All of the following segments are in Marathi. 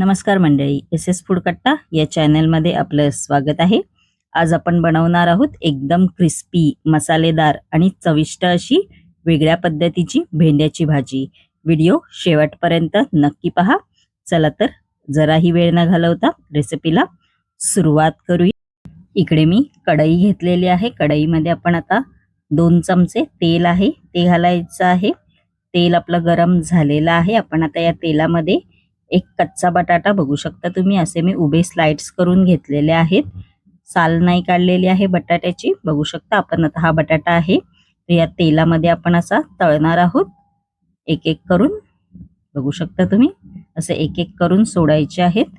नमस्कार मंडळी, एस एस फूड कट्टा या चॅनलमध्ये आपलं स्वागत आहे. आज आपण बनवणार आहोत एकदम क्रिस्पी, मसालेदार आणि चविष्ट अशी वेगळ्या पद्धतीची भेंड्याची भाजी. व्हिडिओ शेवटपर्यंत नक्की पहा. चला तर जराही वेळ न घालवता रेसिपीला सुरुवात करूया. इकडे मी कढई घेतलेली आहे. कढईमध्ये आपण आता 2 चमचे तेल आहे ते घालायचं आहे. तेल आपलं गरम झालेलं आहे. आपण आता या तेलामध्ये एक कच्चा बटाटा बघू शकता तुम्ही, असे मी उभे स्लाइड्स करून घेतलेले आहेत. साल नाही काढलेली आहे बटाट्याची, बघू शकता. आपण आता हा बटाटा आहे तर या तेलामध्ये आपण असा तळणार आहोत. एक एक करून बघू शकता तुम्ही, असे एक एक करून सोडायचे आहेत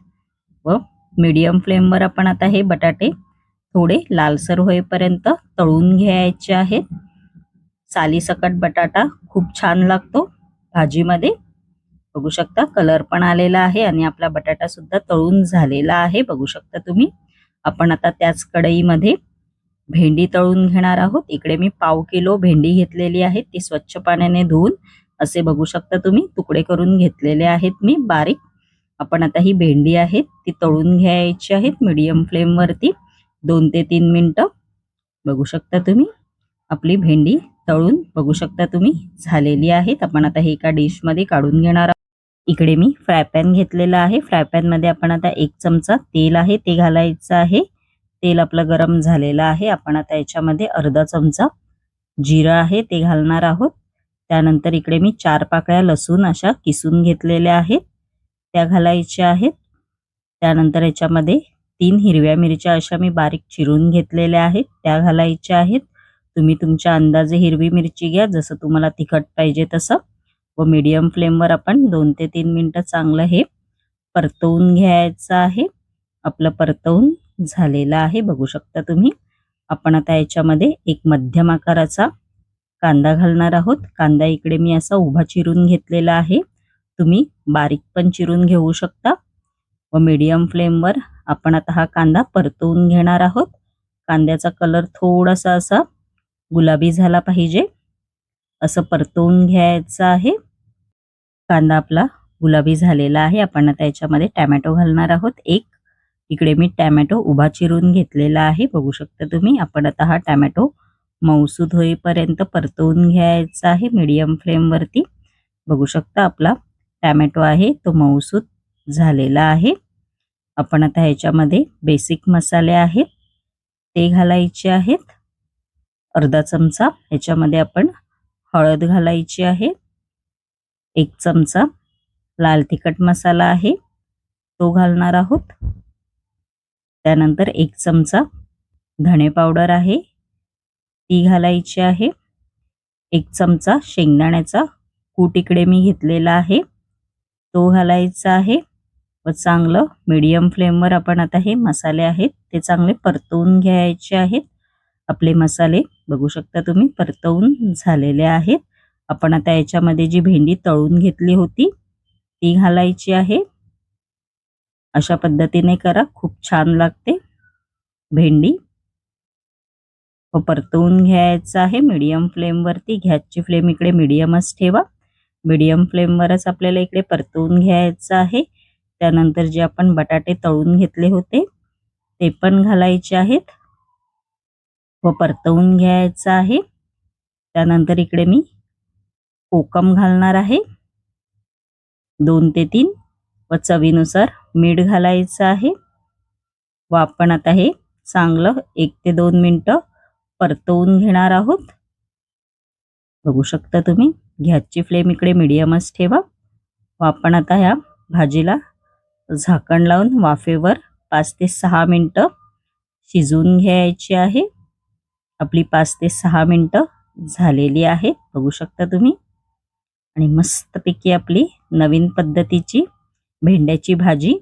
व मीडियम फ्लेमवर आपण आता हे बटाटे थोडे लालसर होईपर्यंत तळून घ्यायचे आहेत. सालीसकट बटाटा खूप छान लागतो भाजीमध्ये. बघू शकता कलर पण आलेला आहे आणि आपला बटाटा सुद्धा तळून झालेला आहे, बघू शकता तुम्ही. आपण आता त्याच कढईमध्ये भेंडी तळून घेणार आहोत. इकडे मी 1/2 किलो भेंडी घेतलेली आहे. ती स्वच्छ पाण्याने धुवून असे बघू शकता तुम्ही तुकडे करून घेतलेले आहेत मी बारीक. आपण आता ही भेंडी आहे ती तळून घ्यायची आहेत मीडियम फ्लेम वरती 2 ते 3 मिनिटं. बघू शकता तुम्ही आपली भेंडी तळून बघू शकता तुम्ही झालेली आहेत. आपण आता हे एका डिश मध्ये काढून घेणार आहोत. इकडे मी फ्राय पॅन घेतलेला आहे. फ्राय पॅन मध्ये आपण आता 1 चमचा तेल आहे ते घालायचं आहे. तेल आपलं गरम झालेलं आहे. आपण आता याच्यामध्ये अर्धा चमचा जिरा आहे ते घालणार आहोत. त्यानंतर इकडे मी 4 पाकळ्या लसूण अशा किसून घेतलेल्या आहेत त्या घालायच्या आहेत. त्यानंतर याच्यामध्ये 3 हिरव्या मिरच्या अशा मी बारीक चिरून घेतलेल्या आहेत त्या घालायच्या आहेत. तुम्ही तुमच्या अंदाजे हिरवी मिरची घ्या, जसं तुम्हाला तिखट पाहिजे तसं. व मीडियम फ्लेमवर आपण 2 ते 3 मिनिटं चांगलं हे परतवून घ्यायचं आहे. आपलं परतवून झालेलं आहे, बघू शकता तुम्ही. आपण आता याच्यामध्ये एक मध्यम आकाराचा कांदा घालणार आहोत. कांदा इकडे मी असा उभा चिरून घेतलेला आहे. तुम्ही बारीक पण चिरून घेऊ शकता. व मीडियम फ्लेमवर आपण आता हा कांदा परतवून घेणार आहोत. कांद्याचा कलर थोडासा असा गुलाबी झाला पाहिजे, असं परतवून घ्यायचं आहे. कांदा आपला गुलाबी झालेला आहे. आपण आता याच्यामध्ये टोमॅटो घालणार आहोत. इकडे मी टोमॅटो उभा चिरून घेतलेला आहे, बघू शकता तुम्ही. आपण आता हा टोमॅटो मऊसूद होईपर्यंत परतवून घ्यायचा आहे मीडियम फ्लेम वरती. बघू शकता आपला टोमॅटो आहे तो मऊसूद झालेला आहे. आपण आता ह्याच्यामध्ये बेसिक मसाले आहेत ते घालायचे आहेत. अर्धा चमचा ह्याच्यामध्ये आपण हळद घालायची आहे. 1 चमचा लाल तिखट मसाला आहे तो घालणार आहोत. त्यानंतर 1 चमचा धणे पावडर आहे ती घालायची आहे. 1 चमचा शेंगदाण्याचा कूट इकडे मी घेतलेला आहे तो घालायचा आहे. व चांगलं मीडियम फ्लेमवर आपण आता हे मसाले आहेत ते चांगले परतवून घ्यायचे आहेत. आपले मसाले बघू शकता तुम्ही परतवून झालेले आहेत. आपण आता याच्यामध्ये जी भेंडी तळून घेतली होती ती घालायची आहे. अशा पद्धतीने करा, खूप छान लागते भेंडी. व परतवून घ्यायचं आहे मीडियम फ्लेम वरती. गॅसची फ्लेम इकडे मीडियमच ठेवा. मीडियम फ्लेमवरच आपल्याला इकडे परतवून घ्यायचं आहे. त्यानंतर जे आपण बटाटे तळून घेतले होते ते पण घालायचे आहेत व परतवून घ्यायचं आहे. त्यानंतर इकडे मी कोकम घालणार आहे 2 ते 3 व चवीनुसार मीठ घालायचं आहे. व आपण आता हे चांगलं 1 ते 2 मिनिटं परतवून घेणार आहोत. बघू शकता तुम्ही. गॅसची फ्लेम इकडे मीडियमच ठेवा. व आपण आता ह्या भाजीला झाकण लावून वाफेवर 5 ते 6 मिनिटं शिजवून घ्यायची आहे. आपली 5 ते 6 मिनिटं झालेली आहेत, बघू शकता तुम्ही. आणि मस्तपैकी आपली नवीन पद्धतीची भेंड्याची भाजी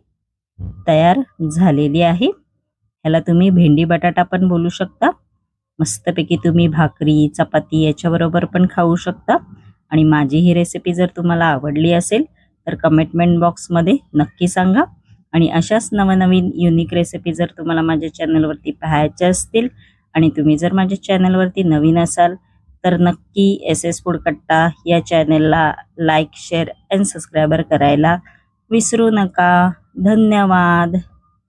तयार झालेली आहे. ह्याला तुम्ही भेंडी बटाटा पण बोलू शकता. मस्तपैकी तुम्ही भाकरी चपाती याच्याबरोबर पण खाऊ शकता. आणि माझी ही रेसिपी जर तुम्हाला आवडली असेल तर कमेंटमेंट बॉक्समध्ये नक्की सांगा. आणि अशाच नवनवीन युनिक रेसिपी जर तुम्हाला माझ्या चॅनलवरती पाहायच्या असतील आणि तुम्ही जर माझ्या चॅनलवरती नवीन असाल तर नक्की एस एस फूड कट्टा या चॅनलला लाईक शेअर अँड सबस्क्राईबर करायला विसरू नका. धन्यवाद.